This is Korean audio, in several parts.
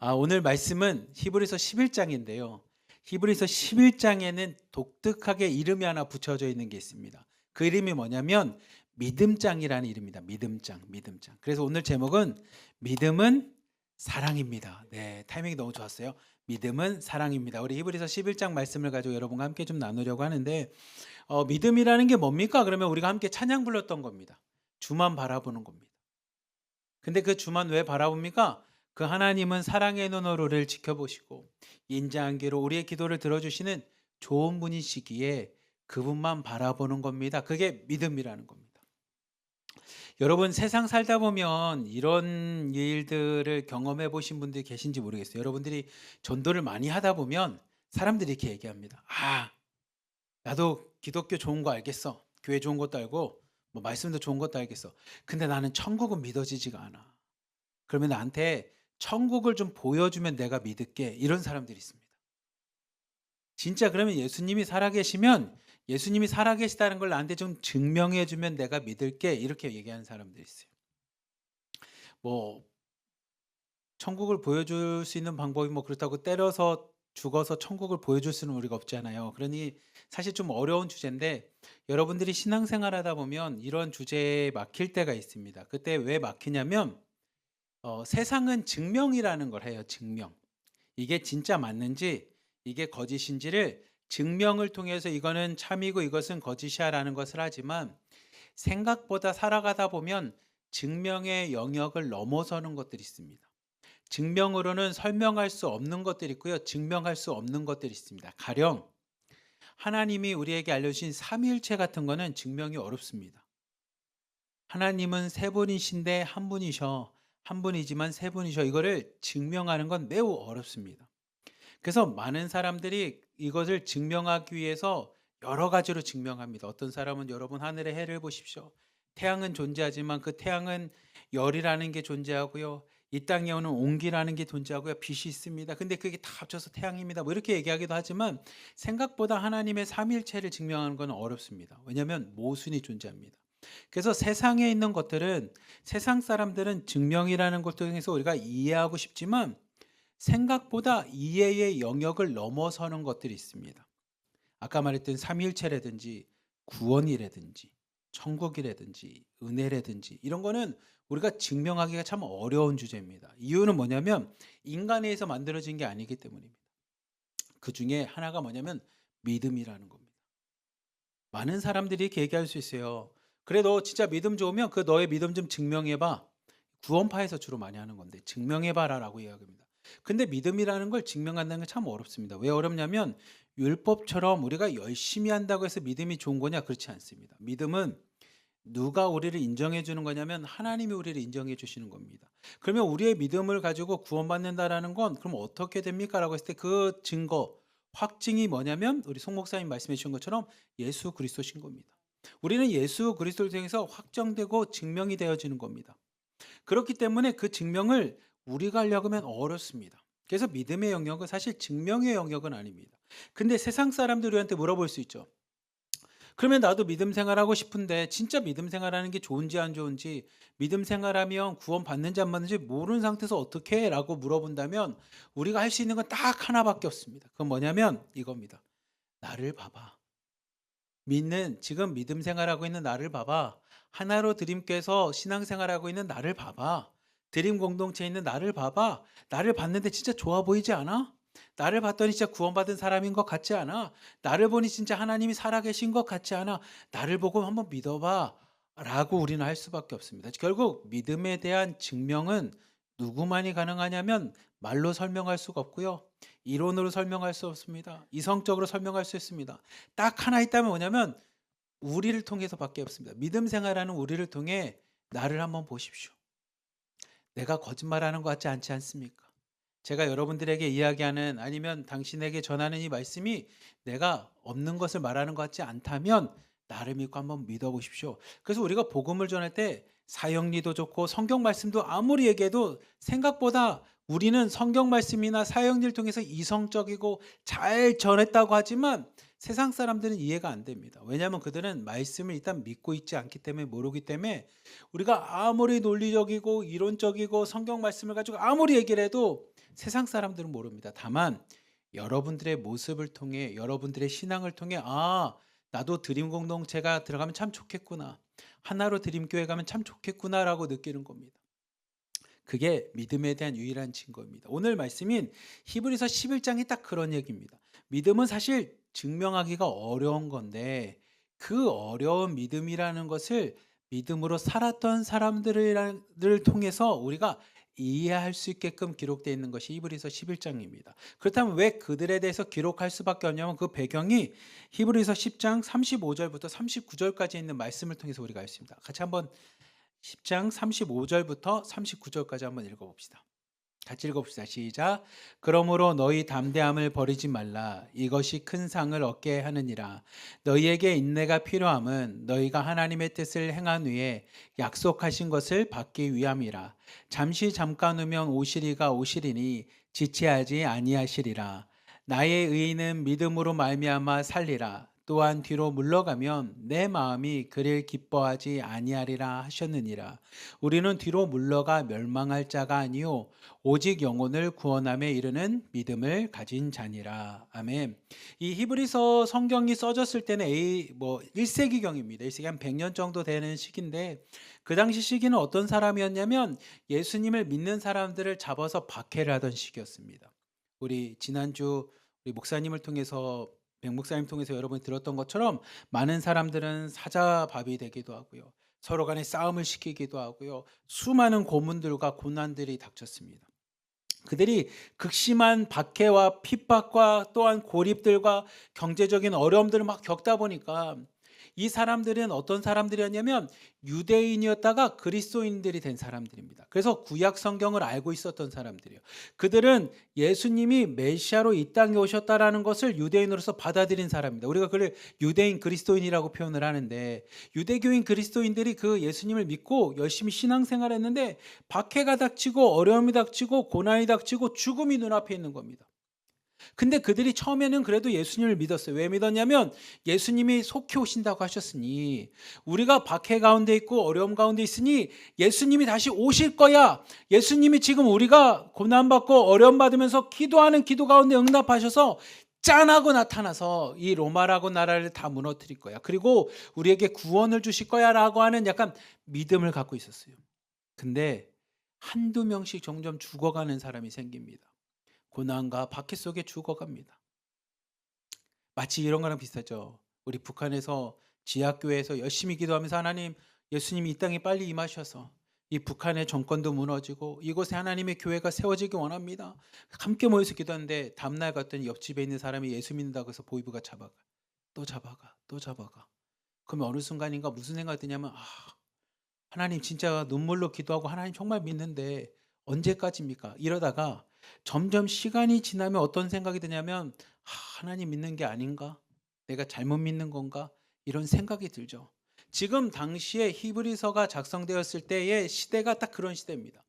오늘 말씀은 히브리서 11장인데요. 히브리서 11장에는 독특하게 이름이 하나 붙여져 있는 게 있습니다. 그 이름이 뭐냐면 믿음장이라는 이름입니다. 믿음장, 믿음장. 그래서 오늘 제목은 믿음은 사랑입니다. 네, 타이밍이 너무 좋았어요. 믿음은 사랑입니다. 우리 히브리서 11장 말씀을 가지고 여러분과 함께 좀 나누려고 하는데 믿음이라는 게 뭡니까? 그러면 우리가 함께 찬양 불렀던 겁니다. 주만 바라보는 겁니다. 근데 그 주만 왜 바라봅니까? 그 하나님은 사랑의 눈으로 우리를 지켜보시고 인자한계로 우리의 기도를 들어주시는 좋은 분이시기에 그분만 바라보는 겁니다. 그게 믿음이라는 겁니다. 여러분 세상 살다 보면 이런 일들을 경험해 보신 분들이 계신지 모르겠어요. 여러분들이 전도를 많이 하다 보면 사람들이 이렇게 얘기합니다. 나도 기독교 좋은 거 알겠어. 교회 좋은 것도 알고 뭐 말씀도 좋은 것도 알겠어. 근데 나는 천국은 믿어지지가 않아. 그러면 나한테 천국을 좀 보여주면 내가 믿을게. 이런 사람들이 있습니다. 진짜 그러면 예수님이 살아계시다는 걸 나한테 좀 증명해 주면 내가 믿을게. 이렇게 얘기하는 사람들이 있어요. 뭐 천국을 보여줄 수 있는 방법이 뭐 그렇다고 때려서 죽어서 천국을 보여줄 수는 우리가 없잖아요. 그러니 사실 좀 어려운 주제인데 여러분들이 신앙생활하다 보면 이런 주제에 막힐 때가 있습니다. 그때 왜 막히냐면 세상은 증명이라는 걸 해요. 증명. 이게 진짜 맞는지 이게 거짓인지를 증명을 통해서 이거는 참이고 이것은 거짓이야라는 것을 하지만 생각보다 살아가다 보면 증명의 영역을 넘어서는 것들이 있습니다. 증명으로는 설명할 수 없는 것들이 있고요. 증명할 수 없는 것들이 있습니다. 가령 하나님이 우리에게 알려주신 삼위일체 같은 거는 증명이 어렵습니다. 하나님은 세 분이신데 한 분이셔. 한 분이지만 세 분이셔. 이거를 증명하는 건 매우 어렵습니다. 그래서 많은 사람들이 이것을 증명하기 위해서 여러 가지로 증명합니다. 어떤 사람은 여러분 하늘의 해를 보십시오. 태양은 존재하지만 그 태양은 열이라는 게 존재하고요. 이 땅에 오는 온기라는 게 존재하고요. 빛이 있습니다. 근데 그게 다 합쳐서 태양입니다. 뭐 이렇게 얘기하기도 하지만 생각보다 하나님의 삼위일체를 증명하는 건 어렵습니다. 왜냐하면 모순이 존재합니다. 그래서 세상에 있는 것들은 세상 사람들은 증명이라는 걸 통해서 우리가 이해하고 싶지만 생각보다 이해의 영역을 넘어서는 것들이 있습니다. 아까 말했던 삼위일체라든지 구원이라든지 천국이라든지 은혜라든지 이런 거는 우리가 증명하기가 참 어려운 주제입니다. 이유는 뭐냐면 인간에 의해서 만들어진 게 아니기 때문입니다. 그 중에 하나가 뭐냐면 믿음이라는 겁니다. 많은 사람들이 이렇게 얘기할 수 있어요. 그래 너 진짜 믿음 좋으면 그 너의 믿음 좀 증명해봐. 구원파에서 주로 많이 하는 건데 증명해봐라라고 이야기합니다. 근데 믿음이라는 걸 증명한다는 게 참 어렵습니다. 왜 어렵냐면 율법처럼 우리가 열심히 한다고 해서 믿음이 좋은 거냐? 그렇지 않습니다. 믿음은 누가 우리를 인정해 주는 거냐면 하나님이 우리를 인정해 주시는 겁니다. 그러면 우리의 믿음을 가지고 구원받는다라는 건 그럼 어떻게 됩니까?라고 했을 때 그 증거, 확증이 뭐냐면 우리 송 목사님 말씀해 주신 것처럼 예수 그리스도신 겁니다. 우리는 예수 그리스도를 통해서 확정되고 증명이 되어지는 겁니다. 그렇기 때문에 그 증명을 우리가 하려고 하면 어렵습니다. 그래서 믿음의 영역은 사실 증명의 영역은 아닙니다. 근데 세상 사람들이 우리한테 물어볼 수 있죠. 그러면 나도 믿음 생활하고 싶은데 진짜 믿음 생활하는 게 좋은지 안 좋은지 믿음 생활하면 구원 받는지 안 받는지 모르는 상태에서 어떻게 해? 라고 물어본다면 우리가 할 수 있는 건 딱 하나밖에 없습니다. 그건 뭐냐면 이겁니다. 나를 봐봐. 지금 믿음 생활하고 있는 나를 봐봐. 하나로 드림께서 신앙생활하고 있는 나를 봐봐. 드림 공동체에 있는 나를 봐봐. 나를 봤는데 진짜 좋아 보이지 않아? 나를 봤더니 진짜 구원받은 사람인 것 같지 않아? 나를 보니 진짜 하나님이 살아계신 것 같지 않아? 나를 보고 한번 믿어봐. 라고 우리는 할 수밖에 없습니다. 결국 믿음에 대한 증명은 누구만이 가능하냐면 말로 설명할 수가 없고요. 이론으로 설명할 수 없습니다. 이성적으로 설명할 수 있습니다. 딱 하나 있다면 뭐냐면 우리를 통해서밖에 없습니다. 믿음 생활하는 우리를 통해 나를 한번 보십시오. 내가 거짓말하는 것 같지 않지 않습니까? 제가 여러분들에게 이야기하는 아니면 당신에게 전하는 이 말씀이 내가 없는 것을 말하는 것 같지 않다면 나를 믿고 한번 믿어보십시오. 그래서 우리가 복음을 전할 때 사형리도 좋고 성경 말씀도 아무리 얘기해도 생각보다 우리는 성경 말씀이나 사형리를 통해서 이성적이고 잘 전했다고 하지만 세상 사람들은 이해가 안 됩니다. 왜냐하면 그들은 말씀을 일단 믿고 있지 않기 때문에 모르기 때문에 우리가 아무리 논리적이고 이론적이고 성경 말씀을 가지고 아무리 얘기를 해도 세상 사람들은 모릅니다. 다만 여러분들의 모습을 통해 여러분들의 신앙을 통해 나도 드림 공동체가 들어가면 참 좋겠구나. 하나로 드림 교회 가면 참 좋겠구나라고 느끼는 겁니다. 그게 믿음에 대한 유일한 증거입니다. 오늘 말씀인 히브리서 11장이 딱 그런 얘기입니다. 믿음은 사실 증명하기가 어려운 건데 그 어려운 믿음이라는 것을 믿음으로 살았던 사람들을 통해서 우리가 이해할 수 있게끔 기록되어 있는 것이 히브리서 11장입니다. 그렇다면 왜 그들에 대해서 기록할 수밖에 없냐면 그 배경이 히브리서 10장 35절부터 39절까지 있는 말씀을 통해서 우리가 알 수 있습니다. 같이 한번 10장 35절부터 39절까지 한번 읽어봅시다. 같이 읽어봅시다. 시작. 그러므로 너희 담대함을 버리지 말라. 이것이 큰 상을 얻게 하느니라. 너희에게 인내가 필요함은 너희가 하나님의 뜻을 행한 후에 약속하신 것을 받기 위함이라. 잠시 잠깐 후면 오시리가 오시리니 지체하지 아니하시리라. 나의 의인은 믿음으로 말미암아 살리라. 또한 뒤로 물러가면 내 마음이 그를 기뻐하지 아니하리라 하셨느니라. 우리는 뒤로 물러가 멸망할 자가 아니요 오직 영혼을 구원함에 이르는 믿음을 가진 자니라. 아멘. 이 히브리서 성경이 써졌을 때는 1세기경입니다. 1세기 한 100년 정도 되는 시기인데 그 당시 시기는 어떤 사람이었냐면 예수님을 믿는 사람들을 잡아서 박해를 하던 시기였습니다. 우리 지난주 우리 목사님을 통해서 백 목사님 통해서 여러분이 들었던 것처럼 많은 사람들은 사자밥이 되기도 하고요. 서로 간에 싸움을 시키기도 하고요. 수많은 고문들과 고난들이 닥쳤습니다. 그들이 극심한 박해와 핍박과 또한 고립들과 경제적인 어려움들을 막 겪다 보니까 이 사람들은 어떤 사람들이었냐면 유대인이었다가 그리스도인들이 된 사람들입니다. 그래서 구약 성경을 알고 있었던 사람들이에요. 그들은 예수님이 메시아로 이 땅에 오셨다라는 것을 유대인으로서 받아들인 사람입니다. 우리가 그를 유대인 그리스도인이라고 표현을 하는데 유대교인 그리스도인들이 그 예수님을 믿고 열심히 신앙생활했는데 박해가 닥치고 어려움이 닥치고 고난이 닥치고 죽음이 눈앞에 있는 겁니다. 근데 그들이 처음에는 그래도 예수님을 믿었어요. 왜 믿었냐면 예수님이 속히 오신다고 하셨으니 우리가 박해 가운데 있고 어려움 가운데 있으니 예수님이 다시 오실 거야. 예수님이 지금 우리가 고난받고 어려움 받으면서 기도하는 기도 가운데 응답하셔서 짠하고 나타나서 이 로마라고 나라를 다 무너뜨릴 거야. 그리고 우리에게 구원을 주실 거야 라고 하는 약간 믿음을 갖고 있었어요. 근데 한두 명씩 점점 죽어가는 사람이 생깁니다. 고난과 박해 속에 죽어갑니다. 마치 이런 거랑 비슷하죠. 우리 북한에서 지하교회에서 열심히 기도하면서 하나님, 예수님이 이 땅에 빨리 임하셔서 이 북한의 정권도 무너지고 이곳에 하나님의 교회가 세워지기 원합니다. 함께 모여서 기도하는데 다음날 갔더니 옆집에 있는 사람이 예수 믿는다고 해서 보이부가 잡아가. 또 잡아가. 또 잡아가. 그러면 어느 순간인가 무슨 생각이 드냐면 하나님 진짜 눈물로 기도하고 하나님 정말 믿는데 언제까지입니까? 이러다가 점점 시간이 지나면 어떤 생각이 드냐면 하나님 믿는 게 아닌가? 내가 잘못 믿는 건가? 이런 생각이 들죠. 지금 당시에 히브리서가 작성되었을 때의 시대가 딱 그런 시대입니다.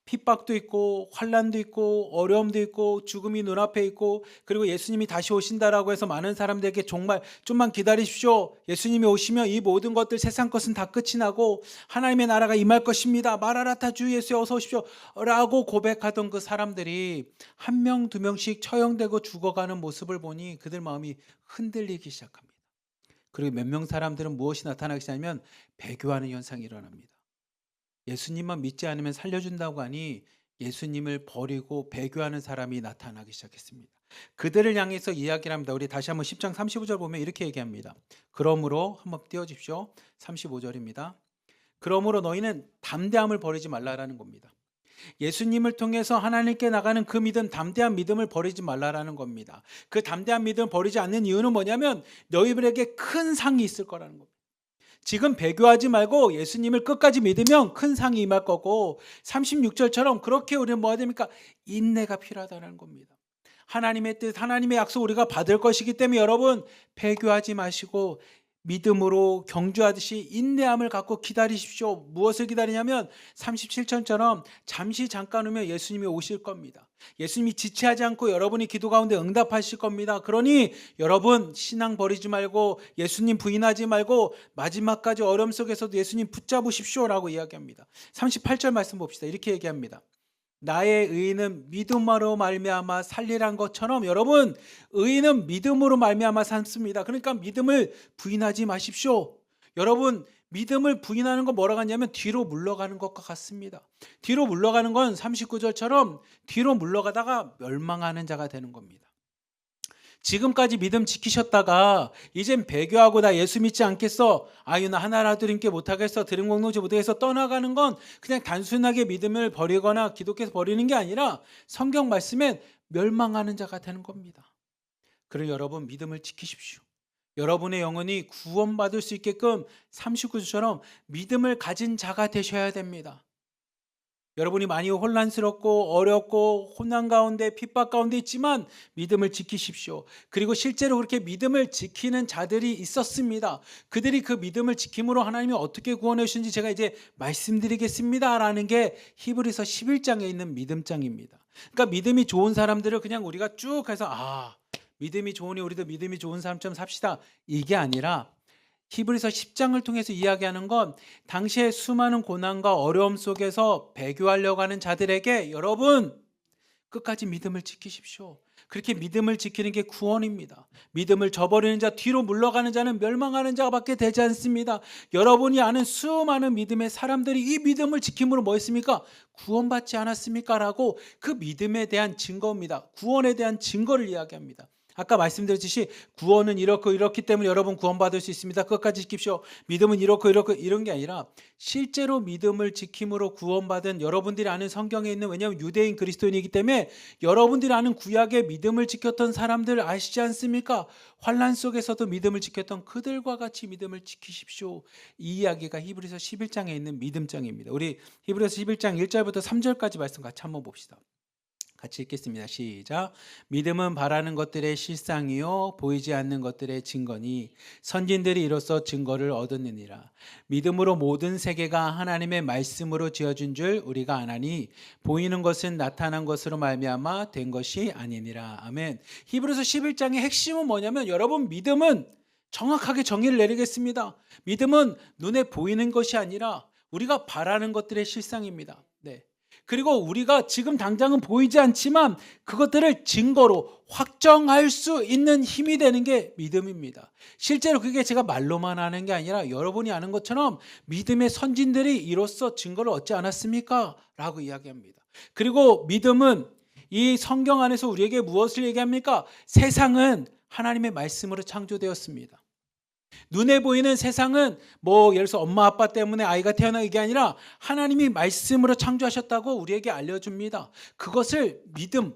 핍박도 있고 환난도 있고 어려움도 있고 죽음이 눈앞에 있고 그리고 예수님이 다시 오신다라고 해서 많은 사람들에게 정말 좀만 기다리십시오. 예수님이 오시면 이 모든 것들 세상 것은 다 끝이 나고 하나님의 나라가 임할 것입니다. 마라나타 주 예수여 어서 오십시오 라고 고백하던 그 사람들이 한 명 두 명씩 처형되고 죽어가는 모습을 보니 그들 마음이 흔들리기 시작합니다. 그리고 몇 명 사람들은 무엇이 나타나기 시작하면 배교하는 현상이 일어납니다. 예수님만 믿지 않으면 살려준다고 하니 예수님을 버리고 배교하는 사람이 나타나기 시작했습니다. 그들을 향해서 이야기를 합니다. 우리 다시 한번 10장 35절 보면 이렇게 얘기합니다. 그러므로 한번 띄워주십시오. 35절입니다. 그러므로 너희는 담대함을 버리지 말라라는 겁니다. 예수님을 통해서 하나님께 나가는 그 믿음, 담대한 믿음을 버리지 말라라는 겁니다. 그 담대한 믿음을 버리지 않는 이유는 뭐냐면 너희들에게 큰 상이 있을 거라는 겁니다. 지금 배교하지 말고 예수님을 끝까지 믿으면 큰 상이 임할 거고 36절처럼 그렇게 우리는 뭐가 됩니까? 인내가 필요하다는 겁니다. 하나님의 뜻, 하나님의 약속 우리가 받을 것이기 때문에 여러분 배교하지 마시고 믿음으로 경주하듯이 인내함을 갖고 기다리십시오. 무엇을 기다리냐면 37절처럼 잠시 잠깐 후면 예수님이 오실 겁니다. 예수님이 지체하지 않고 여러분이 기도 가운데 응답하실 겁니다. 그러니 여러분 신앙 버리지 말고 예수님 부인하지 말고 마지막까지 어려움 속에서도 예수님 붙잡으십시오 라고 이야기합니다. 38절 말씀 봅시다. 이렇게 얘기합니다. 나의 의는 믿음으로 말미암아 살리란 것처럼 여러분 의는 믿음으로 말미암아 삶습니다. 그러니까 믿음을 부인하지 마십시오. 여러분 믿음을 부인하는 건 뭐라고 하냐면 뒤로 물러가는 것과 같습니다. 뒤로 물러가는 건 39절처럼 뒤로 물러가다가 멸망하는 자가 되는 겁니다. 지금까지 믿음 지키셨다가 이젠 배교하고 나 예수 믿지 않겠어. 아유 나 하나라도 드림께 못하겠어. 드림 공동체 못하겠어. 떠나가는 건 그냥 단순하게 믿음을 버리거나 기독교에서 버리는 게 아니라 성경 말씀엔 멸망하는 자가 되는 겁니다. 그러니 여러분 믿음을 지키십시오. 여러분의 영혼이 구원받을 수 있게끔 39주처럼 믿음을 가진 자가 되셔야 됩니다. 여러분이 많이 혼란스럽고 어렵고 혼난 가운데 핍박 가운데 있지만 믿음을 지키십시오. 그리고 실제로 그렇게 믿음을 지키는 자들이 있었습니다. 그들이 그 믿음을 지킴으로 하나님이 어떻게 구원해 주신지 제가 이제 말씀드리겠습니다라는 게 히브리서 11장에 있는 믿음장입니다. 그러니까 믿음이 좋은 사람들을 그냥 우리가 쭉 해서 믿음이 좋으니 우리도 믿음이 좋은 사람처럼 삽시다. 이게 아니라 히브리서 10장을 통해서 이야기하는 건 당시에 수많은 고난과 어려움 속에서 배교하려고 하는 자들에게 여러분 끝까지 믿음을 지키십시오. 그렇게 믿음을 지키는 게 구원입니다. 믿음을 저버리는 자, 뒤로 물러가는 자는 멸망하는 자밖에 되지 않습니다. 여러분이 아는 수많은 믿음의 사람들이 이 믿음을 지킴으로 뭐 했습니까? 구원받지 않았습니까? 라고 그 믿음에 대한 증거입니다. 구원에 대한 증거를 이야기합니다. 아까 말씀드렸듯이 구원은 이렇고 이렇기 때문에 여러분 구원받을 수 있습니다. 끝까지 지킵시오. 믿음은 이렇고 이런 게 아니라 실제로 믿음을 지킴으로 구원받은 여러분들이 아는 성경에 있는 왜냐하면 유대인 그리스도인이기 때문에 여러분들이 아는 구약의 믿음을 지켰던 사람들 아시지 않습니까? 환난 속에서도 믿음을 지켰던 그들과 같이 믿음을 지키십시오. 이 이야기가 히브리서 11장에 있는 믿음장입니다. 우리 히브리서 11장 1절부터 3절까지 말씀 같이 한번 봅시다. 같이 읽겠습니다. 시작. 믿음은 바라는 것들의 실상이요 보이지 않는 것들의 증거니 선진들이 이로써 증거를 얻었느니라. 믿음으로 모든 세계가 하나님의 말씀으로 지어진 줄 우리가 아나니 보이는 것은 나타난 것으로 말미암아 된 것이 아니니라. 아멘. 히브리서 11장의 핵심은 뭐냐면 여러분 믿음은 정확하게 정의를 내리겠습니다. 믿음은 눈에 보이는 것이 아니라 우리가 바라는 것들의 실상입니다. 네. 그리고 우리가 지금 당장은 보이지 않지만 그것들을 증거로 확정할 수 있는 힘이 되는 게 믿음입니다. 실제로 그게 제가 말로만 하는 게 아니라 여러분이 아는 것처럼 믿음의 선진들이 이로써 증거를 얻지 않았습니까? 라고 이야기합니다. 그리고 믿음은 이 성경 안에서 우리에게 무엇을 얘기합니까? 세상은 하나님의 말씀으로 창조되었습니다. 눈에 보이는 세상은 뭐 예를 들어서 엄마 아빠 때문에 아이가 태어난 게 아니라 하나님이 말씀으로 창조하셨다고 우리에게 알려줍니다. 그것을 믿음,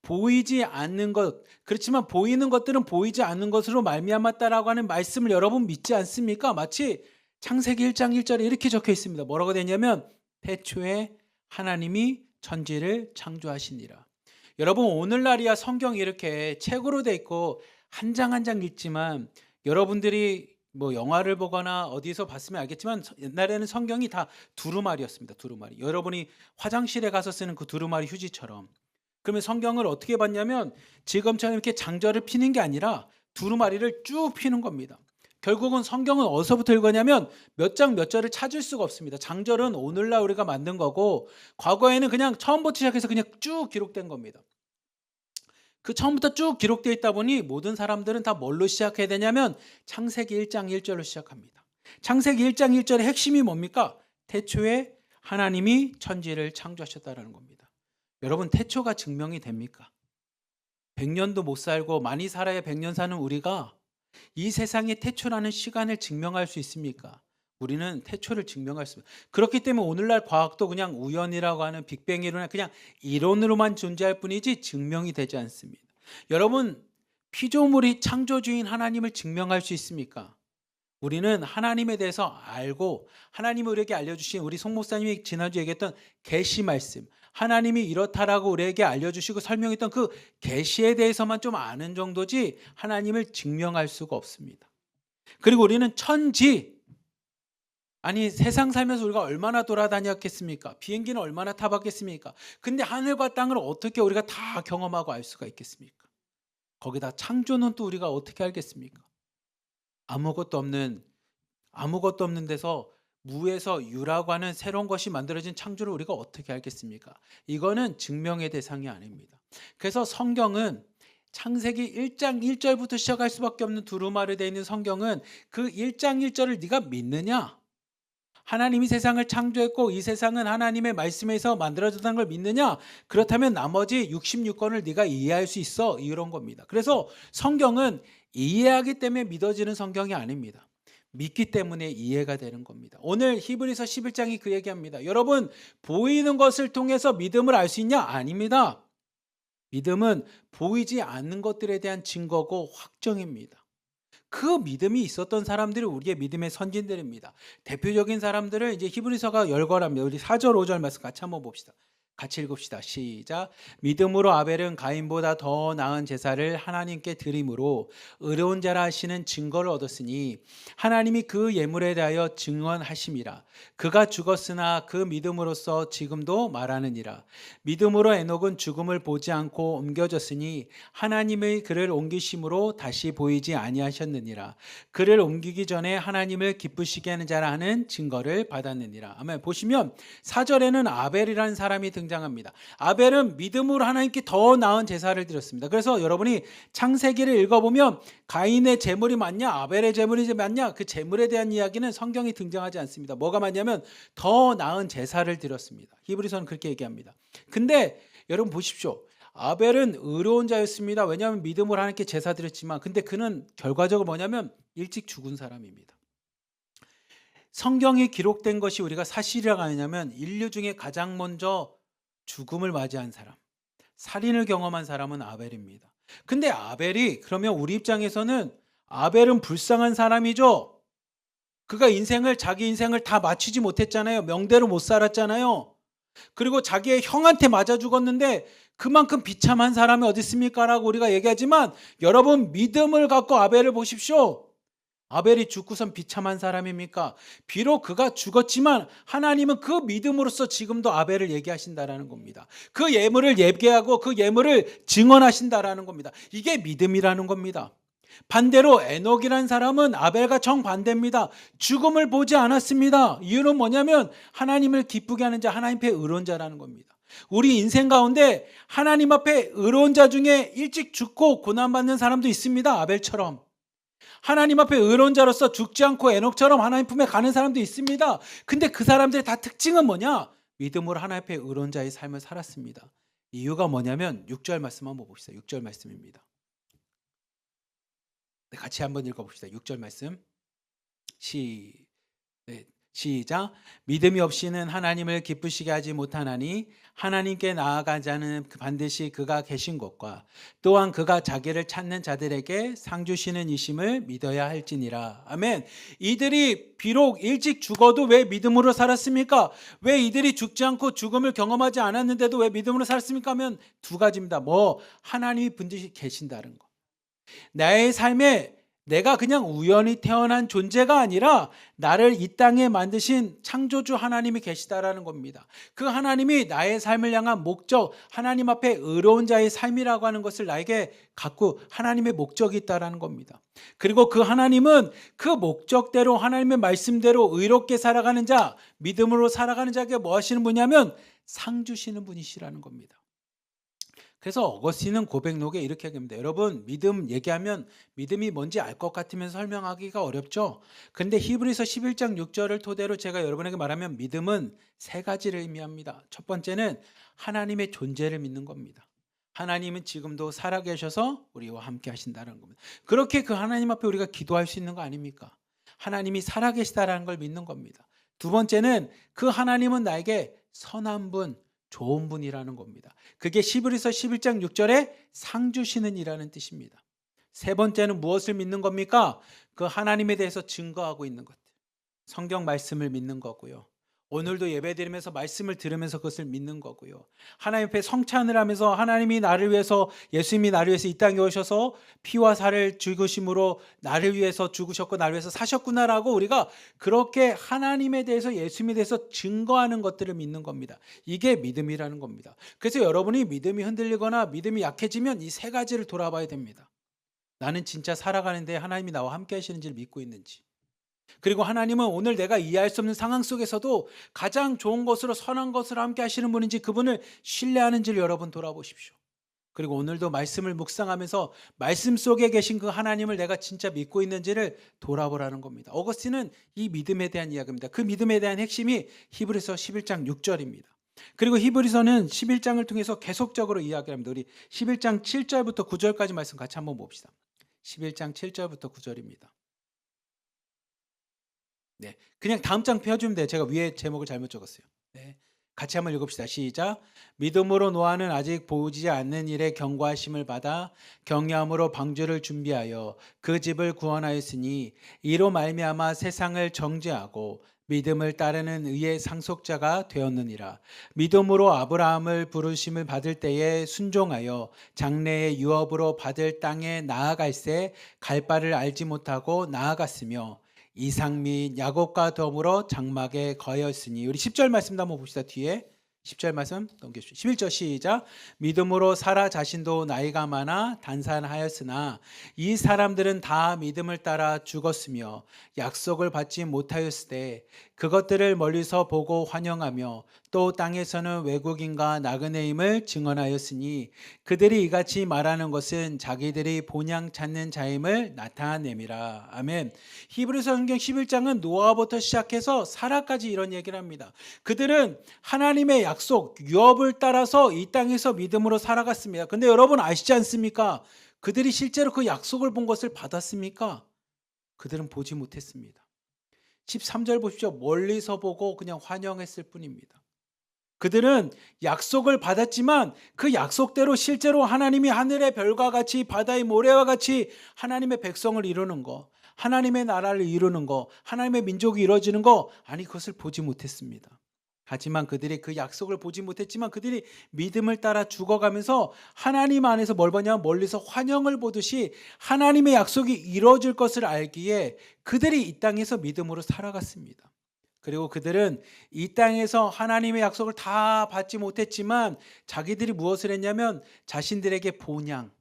보이지 않는 것, 그렇지만 보이는 것들은 보이지 않는 것으로 말미암았다라고 하는 말씀을 여러분 믿지 않습니까? 마치 창세기 1장 1절에 이렇게 적혀 있습니다. 뭐라고 되냐면 태초에 하나님이 천지를 창조하시니라. 여러분 오늘날이야 성경이 이렇게 책으로 돼 있고 한 장 한 장 읽지만 여러분들이 뭐 영화를 보거나 어디서 봤으면 알겠지만 옛날에는 성경이 다 두루마리였습니다. 두루마리. 여러분이 화장실에 가서 쓰는 그 두루마리 휴지처럼. 그러면 성경을 어떻게 봤냐면 지금처럼 이렇게 장절을 피는 게 아니라 두루마리를 쭉 피는 겁니다. 결국은 성경은 어디서부터 읽었냐면 몇 장 몇 절을 찾을 수가 없습니다. 장절은 오늘날 우리가 만든 거고 과거에는 그냥 처음부터 시작해서 그냥 쭉 기록된 겁니다. 그 처음부터 쭉 기록되어 있다 보니 모든 사람들은 다 뭘로 시작해야 되냐면 창세기 1장 1절로 시작합니다. 창세기 1장 1절의 핵심이 뭡니까? 태초에 하나님이 천지를 창조하셨다는 겁니다. 여러분 태초가 증명이 됩니까? 100년도 못 살고 많이 살아야 100년 사는 우리가 이 세상의 태초라는 시간을 증명할 수 있습니까? 우리는 태초를 증명할 수 있습니다. 그렇기 때문에 오늘날 과학도 그냥 우연이라고 하는 빅뱅 이론이나 그냥 이론으로만 존재할 뿐이지 증명이 되지 않습니다. 여러분 피조물이 창조주인 하나님을 증명할 수 있습니까? 우리는 하나님에 대해서 알고 하나님이 우리에게 알려주신 우리 송 목사님이 지난주에 얘기했던 계시 말씀 하나님이 이렇다라고 우리에게 알려주시고 설명했던 그 계시에 대해서만 좀 아는 정도지 하나님을 증명할 수가 없습니다. 그리고 우리는 천지 아니 세상 살면서 우리가 얼마나 돌아다녔겠습니까? 비행기는 얼마나 타봤겠습니까? 근데 하늘과 땅을 어떻게 우리가 다 경험하고 알 수가 있겠습니까? 거기다 창조는 또 우리가 어떻게 알겠습니까? 아무것도 없는 데서 무에서 유라고 하는 새로운 것이 만들어진 창조를 우리가 어떻게 알겠습니까? 이거는 증명의 대상이 아닙니다. 그래서 성경은 창세기 1장 1절부터 시작할 수밖에 없는 두루마리 되어 있는 성경은 그 1장 1절을 네가 믿느냐? 하나님이 세상을 창조했고 이 세상은 하나님의 말씀에서 만들어졌다는 걸 믿느냐? 그렇다면 나머지 66권을 네가 이해할 수 있어. 이런 겁니다. 그래서 성경은 이해하기 때문에 믿어지는 성경이 아닙니다. 믿기 때문에 이해가 되는 겁니다. 오늘 히브리서 11장이 그 얘기합니다. 여러분, 보이는 것을 통해서 믿음을 알 수 있냐? 아닙니다. 믿음은 보이지 않는 것들에 대한 증거고 확정입니다. 그 믿음이 있었던 사람들이 우리의 믿음의 선진들입니다. 대표적인 사람들을 이제 히브리서가 열거랍니다. 우리 4절 5절 말씀 같이 한번 봅시다. 같이 읽읍시다. 시작. 믿음으로 아벨은 가인보다 더 나은 제사를 하나님께 드림으로 의로운 자라 하시는 증거를 얻었으니 하나님이 그 예물에 대하여 증언하심이라. 그가 죽었으나 그 믿음으로써 지금도 말하느니라. 믿음으로 에녹은 죽음을 보지 않고 옮겨졌으니 하나님의 그를 옮기심으로 다시 보이지 아니하셨느니라. 그를 옮기기 전에 하나님을 기쁘시게 하는 자라 하는 증거를 받았느니라. 아멘. 보시면 4절에는 아벨이라는 사람이 등장합니다. 아벨은 믿음으로 하나님께 더 나은 제사를 드렸습니다. 그래서 여러분이 창세기를 읽어보면 가인의 제물이 맞냐 아벨의 제물이 맞냐 그 제물에 대한 이야기는 성경이 등장하지 않습니다. 뭐가 맞냐면 더 나은 제사를 드렸습니다. 히브리서는 그렇게 얘기합니다. 근데 여러분 보십시오. 아벨은 의로운 자였습니다. 왜냐하면 믿음으로 하나님께 제사 드렸지만 근데 그는 결과적으로 뭐냐면 일찍 죽은 사람입니다. 성경에 기록된 것이 우리가 사실이라고 하냐면 인류 중에 가장 먼저 죽음을 맞이한 사람, 살인을 경험한 사람은 아벨입니다. 근데 아벨이 그러면 우리 입장에서는 아벨은 불쌍한 사람이죠. 그가 자기 인생을 다 마치지 못했잖아요. 명대로 못 살았잖아요. 그리고 자기의 형한테 맞아 죽었는데 그만큼 비참한 사람이 어디 있습니까? 라고 우리가 얘기하지만 여러분 믿음을 갖고 아벨을 보십시오. 아벨이 죽고선 비참한 사람입니까? 비록 그가 죽었지만 하나님은 그 믿음으로써 지금도 아벨을 얘기하신다라는 겁니다. 그 예물을 예배하고 그 예물을 증언하신다라는 겁니다. 이게 믿음이라는 겁니다. 반대로 에녹이라는 사람은 아벨과 정반대입니다. 죽음을 보지 않았습니다. 이유는 뭐냐면 하나님을 기쁘게 하는 자, 하나님 앞에 의로운 자라는 겁니다. 우리 인생 가운데 하나님 앞에 의로운 자 중에 일찍 죽고 고난받는 사람도 있습니다. 아벨처럼. 하나님 앞에 의로운 자로서 죽지 않고 에녹처럼 하나님 품에 가는 사람도 있습니다. 근데 그 사람들의 다 특징은 뭐냐? 믿음으로 하나님 앞에 의로운 자의 삶을 살았습니다. 이유가 뭐냐면 6절 말씀 한번 봅시다. 6절 말씀입니다. 같이 한번 읽어봅시다. 6절 말씀. 시작. 믿음이 없이는 하나님을 기쁘시게 하지 못하나니 하나님께 나아가자는 반드시 그가 계신 것과 또한 그가 자기를 찾는 자들에게 상 주시는 이심을 믿어야 할지니라. 아멘. 이들이 비록 일찍 죽어도 왜 믿음으로 살았습니까? 왜 이들이 죽지 않고 죽음을 경험하지 않았는데도 왜 믿음으로 살았습니까? 하면 두 가지입니다. 하나님이 반드시 계신다는 거. 나의 삶에 내가 그냥 우연히 태어난 존재가 아니라 나를 이 땅에 만드신 창조주 하나님이 계시다라는 겁니다. 그 하나님이 나의 삶을 향한 목적, 하나님 앞에 의로운 자의 삶이라고 하는 것을 나에게 갖고 하나님의 목적이 있다라는 겁니다. 그리고 그 하나님은 그 목적대로 하나님의 말씀대로 의롭게 살아가는 자, 믿음으로 살아가는 자에게 뭐 하시는 분이냐면 상 주시는 분이시라는 겁니다. 그래서 어거스틴은 고백록에 이렇게 얘기합니다. 여러분 믿음 얘기하면 믿음이 뭔지 알 것 같으면서 설명하기가 어렵죠. 근데 히브리서 11장 6절을 토대로 제가 여러분에게 말하면 믿음은 세 가지를 의미합니다. 첫 번째는 하나님의 존재를 믿는 겁니다. 하나님은 지금도 살아계셔서 우리와 함께 하신다는 겁니다. 그렇게 그 하나님 앞에 우리가 기도할 수 있는 거 아닙니까? 하나님이 살아계시다라는 걸 믿는 겁니다. 두 번째는 그 하나님은 나에게 선한 분, 좋은 분이라는 겁니다. 그게 히브리서 11장 6절에 상 주시는 이라는 뜻입니다. 세 번째는 무엇을 믿는 겁니까? 그 하나님에 대해서 증거하고 있는 것들. 성경 말씀을 믿는 거고요. 오늘도 예배드리면서 말씀을 들으면서 그것을 믿는 거고요. 하나님 앞에 성찬을 하면서 하나님이 나를 위해서 예수님이 나를 위해서 이 땅에 오셔서 피와 살을 죽으심으로 나를 위해서 죽으셨고 나를 위해서 사셨구나라고 우리가 그렇게 하나님에 대해서 예수님에 대해서 증거하는 것들을 믿는 겁니다. 이게 믿음이라는 겁니다. 그래서 여러분이 믿음이 흔들리거나 믿음이 약해지면 이 세 가지를 돌아봐야 됩니다. 나는 진짜 살아가는데 하나님이 나와 함께 하시는지를 믿고 있는지, 그리고 하나님은 오늘 내가 이해할 수 없는 상황 속에서도 가장 좋은 것으로 선한 것으로 함께 하시는 분인지 그분을 신뢰하는지를 여러분 돌아보십시오. 그리고 오늘도 말씀을 묵상하면서 말씀 속에 계신 그 하나님을 내가 진짜 믿고 있는지를 돌아보라는 겁니다. 어거스틴은 이 믿음에 대한 이야기입니다. 그 믿음에 대한 핵심이 히브리서 11장 6절입니다. 그리고 히브리서는 11장을 통해서 계속적으로 이야기합니다. 우리 11장 7절부터 9절까지 말씀 같이 한번 봅시다. 11장 7절부터 9절입니다. 네, 그냥 다음 장 펴주면 돼요. 제가 위에 제목을 잘못 적었어요. 네, 같이 한번 읽읍시다. 시작. 믿음으로 노아는 아직 보이지 않는 일에 경고하심을 받아 경외함으로 방주를 준비하여 그 집을 구원하였으니 이로 말미암아 세상을 정죄하고 믿음을 따르는 의의 상속자가 되었느니라. 믿음으로 아브라함을 부르심을 받을 때에 순종하여 장래의 유업으로 받을 땅에 나아갈새 갈 바를 알지 못하고 나아갔으며 이삭 및 야곱과 더불어 장막에 거하였으니. 우리 10절 말씀도 한번 봅시다. 뒤에 10절 말씀 넘겨주시죠. 11절 시작. 믿음으로 사라 자신도 나이가 많아 단산하였으나 이 사람들은 다 믿음을 따라 죽었으며 약속을 받지 못하였을 때 그것들을 멀리서 보고 환영하며 또 땅에서는 외국인과 나그네임을 증언하였으니 그들이 이같이 말하는 것은 자기들이 본향 찾는 자임을 나타냄이라. 아멘. 히브리서 성경 11장은 노아부터 시작해서 사라까지 이런 얘기를 합니다. 그들은 하나님의 약속, 유업을 따라서 이 땅에서 믿음으로 살아갔습니다. 근데 여러분 아시지 않습니까? 그들이 실제로 그 약속을 본 것을 받았습니까? 그들은 보지 못했습니다. 13절 보십시오. 멀리서 보고 그냥 환영했을 뿐입니다. 그들은 약속을 받았지만 그 약속대로 실제로 하나님이 하늘의 별과 같이 바다의 모래와 같이 하나님의 백성을 이루는 거, 하나님의 나라를 이루는 거, 하나님의 민족이 이루어지는 거, 아니 그것을 보지 못했습니다. 하지만 그들이 그 약속을 보지 못했지만 그들이 믿음을 따라 죽어가면서 하나님 안에서 뭘 보냐면 멀리서 환영을 보듯이 하나님의 약속이 이루어질 것을 알기에 그들이 이 땅에서 믿음으로 살아갔습니다. 그리고 그들은 이 땅에서 하나님의 약속을 다 받지 못했지만 자기들이 무엇을 했냐면 자신들에게 본향,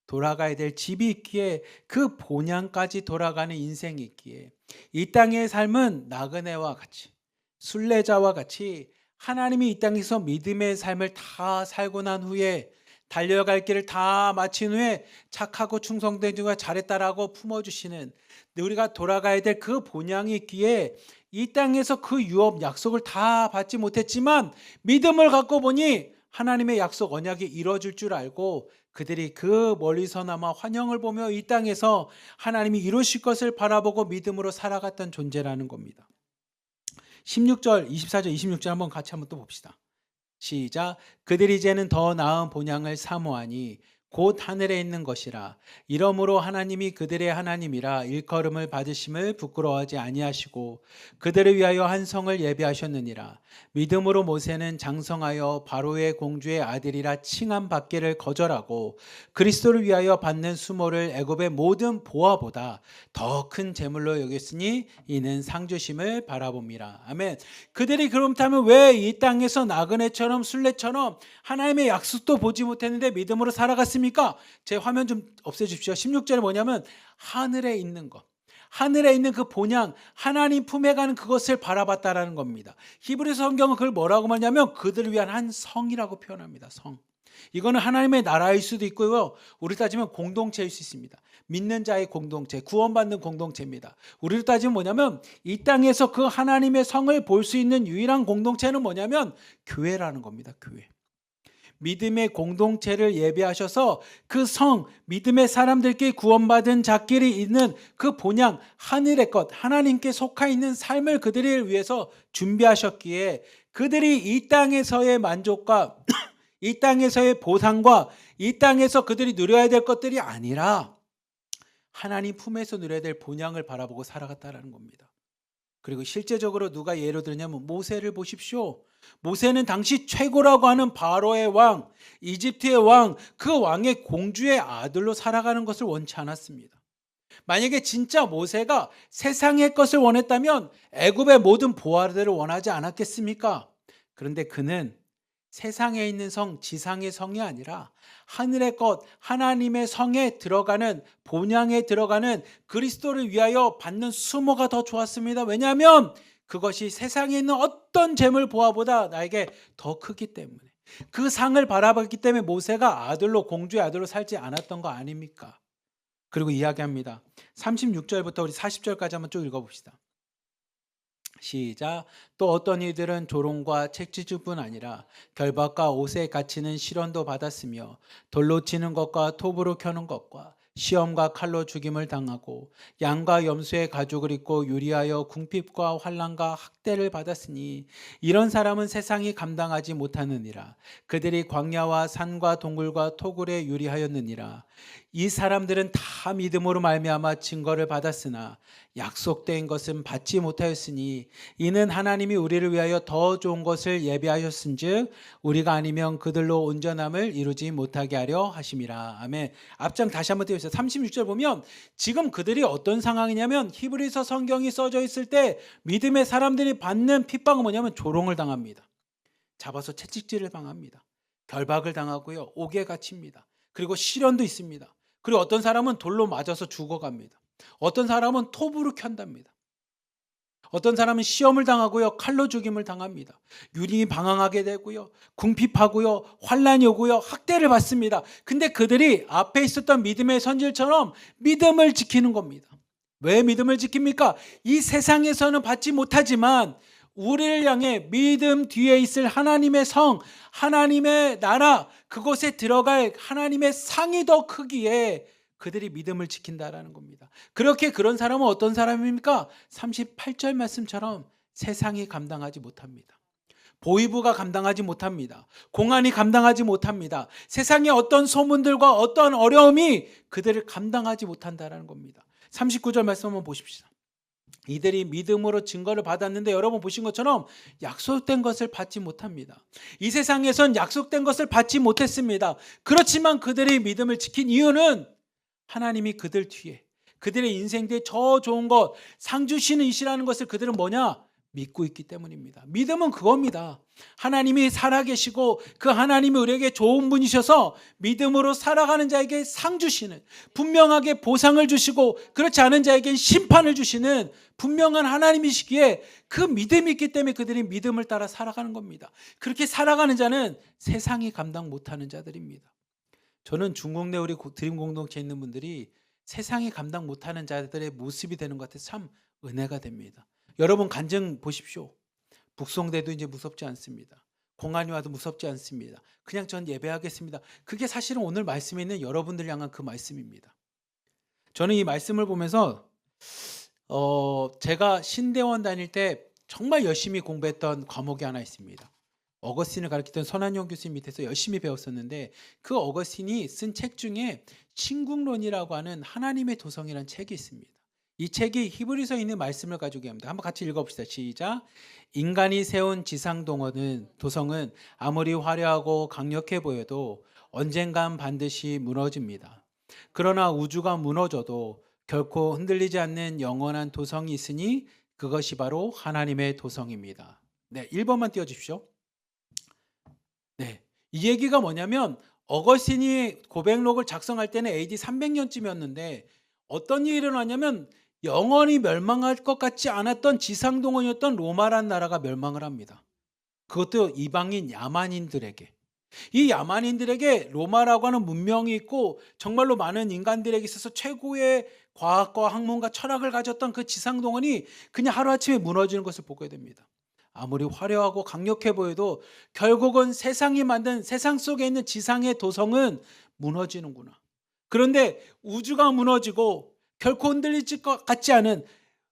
돌아가야 될 집이 있기에 그 본향까지 돌아가는 인생이 있기에 이 땅의 삶은 나그네와 같이 순례자와 같이 하나님이 이 땅에서 믿음의 삶을 다 살고 난 후에 달려갈 길을 다 마친 후에 착하고 충성된 자가 잘했다라고 품어주시는 우리가 돌아가야 될 그 본향이 있기에 이 땅에서 그 유업 약속을 다 받지 못했지만 믿음을 갖고 보니 하나님의 약속 언약이 이루어질 줄 알고 그들이 그 멀리서나마 환영을 보며 이 땅에서 하나님이 이루실 것을 바라보고 믿음으로 살아갔던 존재라는 겁니다. 16절, 24절, 26절 한번 같이 한번 또 봅시다. 시작. 그들이 이제는 더 나은 본향을 사모하니 곧 하늘에 있는 것이라. 이러므로 하나님이 그들의 하나님이라 일컬음을 받으심을 부끄러워하지 아니하시고 그들을 위하여 한 성을 예비하셨느니라. 믿음으로 모세는 장성하여 바로의 공주의 아들이라 칭함 받기를 거절하고 그리스도를 위하여 받는 수모를 애굽의 모든 보화보다 더 큰 재물로 여겼으니 이는 상 주심을 바라봅니다. 아멘. 그들이 그렇다면 왜 이 땅에서 나그네처럼 순례처럼 하나님의 약속도 보지 못했는데 믿음으로 살아갔습니까? 제 화면 좀 없애주십시오. 16절에 뭐냐면 하늘에 있는 것, 하늘에 있는 그 본향, 하나님 품에 가는 그것을 바라봤다라는 겁니다. 히브리서 성경은 그걸 뭐라고 말하냐면 그들을 위한 한 성이라고 표현합니다. 성. 이거는 하나님의 나라일 수도 있고요. 우리 따지면 공동체일 수 있습니다. 믿는 자의 공동체, 구원받는 공동체입니다. 우리로 따지면 뭐냐면 이 땅에서 그 하나님의 성을 볼 수 있는 유일한 공동체는 뭐냐면 교회라는 겁니다. 교회. 믿음의 공동체를 예비하셔서 그 성, 믿음의 사람들께 구원받은 자끼리 있는 그 본향, 하늘의 것, 하나님께 속하 있는 삶을 그들을 위해서 준비하셨기에 그들이 이 땅에서의 만족과 이 땅에서의 보상과 이 땅에서 그들이 누려야 될 것들이 아니라 하나님 품에서 누려야 될 본향을 바라보고 살아갔다는 겁니다. 그리고 실제적으로 누가 예로 들냐면 모세를 보십시오. 모세는 당시 최고라고 하는 바로의 왕, 이집트의 왕, 그 왕의 공주의 아들로 살아가는 것을 원치 않았습니다. 만약에 진짜 모세가 세상의 것을 원했다면 애굽의 모든 보화들을 원하지 않았겠습니까? 그런데 그는 세상에 있는 성, 지상의 성이 아니라 하늘의 것, 하나님의 성에 들어가는, 본향에 들어가는 그리스도를 위하여 받는 수모가 더 좋았습니다. 왜냐하면 그것이 세상에 있는 어떤 재물 보화보다 나에게 더 크기 때문에, 그 상을 바라봤기 때문에 모세가 아들로, 공주의 아들로 살지 않았던 거 아닙니까? 그리고 이야기합니다. 36절부터 우리 40절까지 한번 쭉 읽어봅시다. 시작. 또 어떤 이들은 조롱과 책지주뿐 아니라 결박과 옷에 갇히는 시련도 받았으며 돌로 치는 것과 톱으로 켜는 것과 시험과 칼로 죽임을 당하고 양과 염소의 가죽을 입고 유리하여 궁핍과 환난과 학대를 받았으니 이런 사람은 세상이 감당하지 못하느니라. 그들이 광야와 산과 동굴과 토굴에 유리하였느니라. 이 사람들은 다 믿음으로 말미암아 증거를 받았으나 약속된 것은 받지 못하였으니 이는 하나님이 우리를 위하여 더 좋은 것을 예비하셨은즉 우리가 아니면 그들로 온전함을 이루지 못하게 하려 하심이라. 아멘. 앞장 다시 한번 띄워주세요. 36절 보면 지금 그들이 어떤 상황이냐면 히브리서 성경이 써져 있을 때 믿음의 사람들이 받는 핍박은 뭐냐면 조롱을 당합니다. 잡아서 채찍질을 당합니다. 결박을 당하고요. 옥에 갇힙니다. 그리고 시련도 있습니다. 그리고 어떤 사람은 돌로 맞아서 죽어갑니다. 어떤 사람은 톱으로 켠답니다. 어떤 사람은 시험을 당하고요. 칼로 죽임을 당합니다. 유린이 방황하게 되고요. 궁핍하고요. 환난이 오고요. 학대를 받습니다. 근데 그들이 앞에 있었던 믿음의 선질처럼 믿음을 지키는 겁니다. 왜 믿음을 지킵니까? 이 세상에서는 받지 못하지만 우리를 향해 믿음 뒤에 있을 하나님의 성, 하나님의 나라, 그곳에 들어갈 하나님의 상이 더 크기에 그들이 믿음을 지킨다라는 겁니다. 그렇게 그런 사람은 어떤 사람입니까? 38절 말씀처럼 세상이 감당하지 못합니다. 보위부가 감당하지 못합니다. 공안이 감당하지 못합니다. 세상의 어떤 소문들과 어떤 어려움이 그들을 감당하지 못한다라는 겁니다. 39절 말씀 한번 보십시오. 이들이 믿음으로 증거를 받았는데 여러분 보신 것처럼 약속된 것을 받지 못합니다. 이 세상에선 약속된 것을 받지 못했습니다. 그렇지만 그들이 믿음을 지킨 이유는 하나님이 그들 뒤에, 그들의 인생 뒤에 저 좋은 것, 상 주시는 이시라는 것을 그들은 뭐냐? 믿고 있기 때문입니다. 믿음은 그겁니다. 하나님이 살아계시고 그 하나님이 우리에게 좋은 분이셔서 믿음으로 살아가는 자에게 상 주시는, 분명하게 보상을 주시고 그렇지 않은 자에게 심판을 주시는 분명한 하나님이시기에 그 믿음이 있기 때문에 그들이 믿음을 따라 살아가는 겁니다. 그렇게 살아가는 자는 세상이 감당 못하는 자들입니다. 저는 중국 내 우리 드림 공동체에 있는 분들이 세상이 감당 못하는 자들의 모습이 되는 것 같아서 참 은혜가 됩니다. 여러분 간증 보십시오. 북송돼도 이제 무섭지 않습니다. 공안이 와도 무섭지 않습니다. 그냥 전 예배하겠습니다. 그게 사실은 오늘 말씀에 있는 여러분들 향한 그 말씀입니다. 저는 이 말씀을 보면서 제가 신대원 다닐 때 정말 열심히 공부했던 과목이 하나 있습니다. 어거스틴을 가르치던 선한용 교수님 밑에서 열심히 배웠었는데 그 어거스틴이 쓴 책 중에 신국론이라고 하는 하나님의 도성이라는 책이 있습니다. 이 책이 히브리서에 있는 말씀을 가지고 합니다. 한번 같이 읽어봅시다. 시작. 인간이 세운 도성은 아무리 화려하고 강력해 보여도 언젠간 반드시 무너집니다. 그러나 우주가 무너져도 결코 흔들리지 않는 영원한 도성이 있으니 그것이 바로 하나님의 도성입니다. 네, 1번만 띄워주십시오. 네, 이 얘기가 뭐냐면 어거스틴이 고백록을 작성할 때는 AD 300년쯤이었는데 어떤 일이 일어나냐면 영원히 멸망할 것 같지 않았던 지상동원이었던 로마란 나라가 멸망을 합니다. 그것도 이방인 야만인들에게. 이 야만인들에게 로마라고 하는 문명이 있고 정말로 많은 인간들에게 있어서 최고의 과학과 학문과 철학을 가졌던 그 지상동원이 그냥 하루아침에 무너지는 것을 보게 됩니다. 아무리 화려하고 강력해 보여도 결국은 세상이 만든 세상 속에 있는 지상의 도성은 무너지는구나. 그런데 우주가 무너지고 결코 흔들릴 것 같지 않은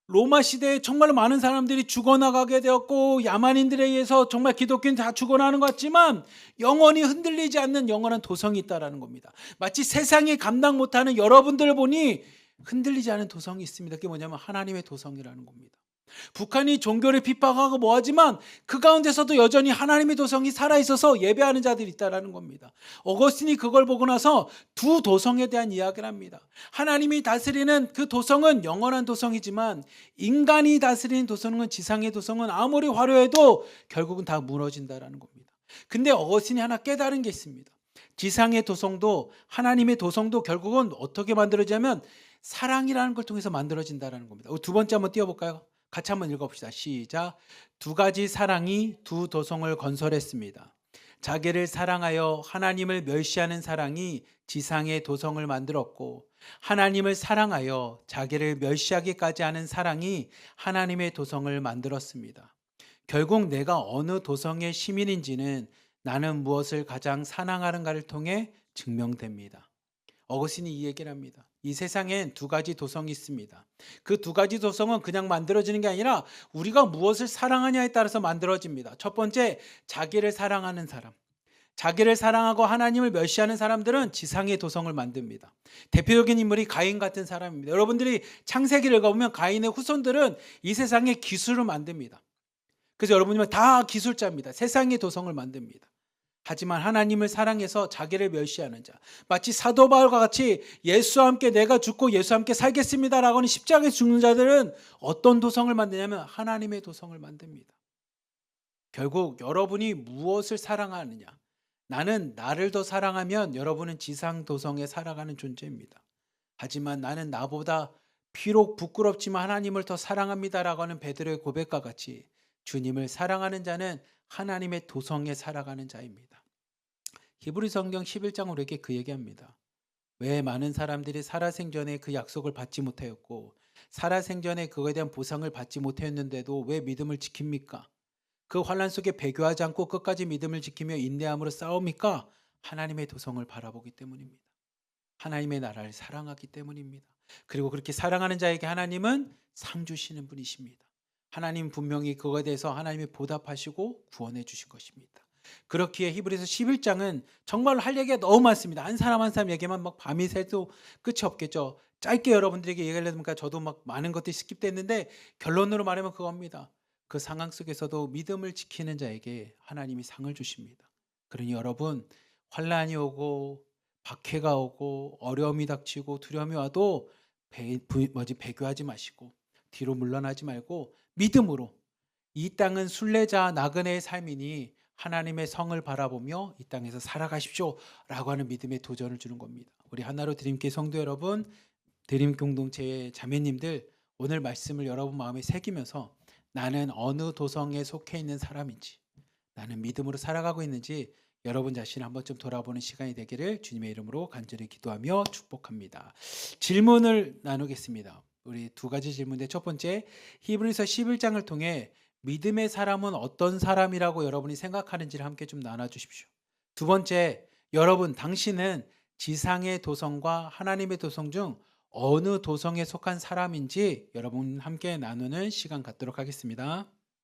로마 시대에 정말로 많은 사람들이 죽어나가게 되었고 야만인들에 의해서 정말 기독교인 다 죽어나가는 것 같지만 영원히 흔들리지 않는 영원한 도성이 있다는 겁니다. 마치 세상이 감당 못하는 여러분들을 보니 흔들리지 않은 도성이 있습니다. 그게 뭐냐면 하나님의 도성이라는 겁니다. 북한이 종교를 핍박하고 뭐하지만 그 가운데서도 여전히 하나님의 도성이 살아있어서 예배하는 자들이 있다는 겁니다. 어거스틴이 그걸 보고 나서 두 도성에 대한 이야기를 합니다. 하나님이 다스리는 그 도성은 영원한 도성이지만 인간이 다스리는 도성은 지상의 도성은 아무리 화려해도 결국은 다 무너진다는 겁니다. 근데 어거스틴이 하나 깨달은 게 있습니다. 지상의 도성도 하나님의 도성도 결국은 어떻게 만들어지냐면 사랑이라는 걸 통해서 만들어진다라는 겁니다. 두 번째 한번 띄워볼까요? 같이 한번 읽어봅시다. 시작. 두 가지 사랑이 두 도성을 건설했습니다. 자기를 사랑하여 하나님을 멸시하는 사랑이 지상의 도성을 만들었고, 하나님을 사랑하여 자기를 멸시하기까지 하는 사랑이 하나님의 도성을 만들었습니다. 결국 내가 어느 도성의 시민인지는 나는 무엇을 가장 사랑하는가를 통해 증명됩니다. 어거스틴이 이 얘기를 합니다. 이 세상엔 두 가지 도성이 있습니다. 그 두 가지 도성은 그냥 만들어지는 게 아니라 우리가 무엇을 사랑하냐에 따라서 만들어집니다. 첫 번째, 자기를 사랑하는 사람. 자기를 사랑하고 하나님을 멸시하는 사람들은 지상의 도성을 만듭니다. 대표적인 인물이 가인 같은 사람입니다. 여러분들이 창세기를 읽어보면 가인의 후손들은 이 세상의 기술을 만듭니다. 그래서 여러분이면 다 기술자입니다. 세상의 도성을 만듭니다. 하지만 하나님을 사랑해서 자기를 멸시하는 자, 마치 사도 바울과 같이 예수와 함께 내가 죽고 예수와 함께 살겠습니다라고 하는 십자가에 죽는 자들은 어떤 도성을 만드냐면 하나님의 도성을 만듭니다. 결국 여러분이 무엇을 사랑하느냐, 나는 나를 더 사랑하면 여러분은 지상 도성에 살아가는 존재입니다. 하지만 나는 나보다 비록 부끄럽지만 하나님을 더 사랑합니다라고 하는 베드로의 고백과 같이 주님을 사랑하는 자는 하나님의 도성에 살아가는 자입니다. 히브리 성경 11장 우리에게 그 얘기합니다. 왜 많은 사람들이 살아생전에 그 약속을 받지 못하였고 살아생전에 그거에 대한 보상을 받지 못하였는데도 왜 믿음을 지킵니까? 그 환난 속에 배교하지 않고 끝까지 믿음을 지키며 인내함으로 싸웁니까? 하나님의 도성을 바라보기 때문입니다. 하나님의 나라를 사랑하기 때문입니다. 그리고 그렇게 사랑하는 자에게 하나님은 상 주시는 분이십니다. 하나님 분명히 그거에 대해서 하나님이 보답하시고 구원해 주실 것입니다. 그렇기에 히브리서 11장은 정말 할 얘기가 너무 많습니다. 한 사람 한 사람 얘기만 막 밤이 새도 끝이 없겠죠. 짧게 여러분들에게 얘기하려다 보니까 저도 막 많은 것들이 스킵됐는데 결론으로 말하면 그겁니다. 그 상황 속에서도 믿음을 지키는 자에게 하나님이 상을 주십니다. 그러니 여러분, 환난이 오고 박해가 오고 어려움이 닥치고 두려움이 와도 배교하지 마시고 뒤로 물러나지 말고 믿음으로 이 땅은 순례자 나그네의 삶이니 하나님의 성을 바라보며 이 땅에서 살아가십시오 라고 하는 믿음의 도전을 주는 겁니다. 우리 하나로 드림교회 성도 여러분, 드림 공동체의 자매님들, 오늘 말씀을 여러분 마음에 새기면서 나는 어느 도성에 속해 있는 사람인지, 나는 믿음으로 살아가고 있는지 여러분 자신을 한번 좀 돌아보는 시간이 되기를 주님의 이름으로 간절히 기도하며 축복합니다. 질문을 나누겠습니다. 우리 두 가지 질문인데, 첫 번째, 히브리서 11장을 통해 믿음의 사람은 어떤 사람이라고 여러분이 생각하는지를 함께 좀 나눠주십시오. 두 번째, 여러분 당신은 지상의 도성과 하나님의 도성 중 어느 도성에 속한 사람인지 여러분 함께 나누는 시간 갖도록 하겠습니다.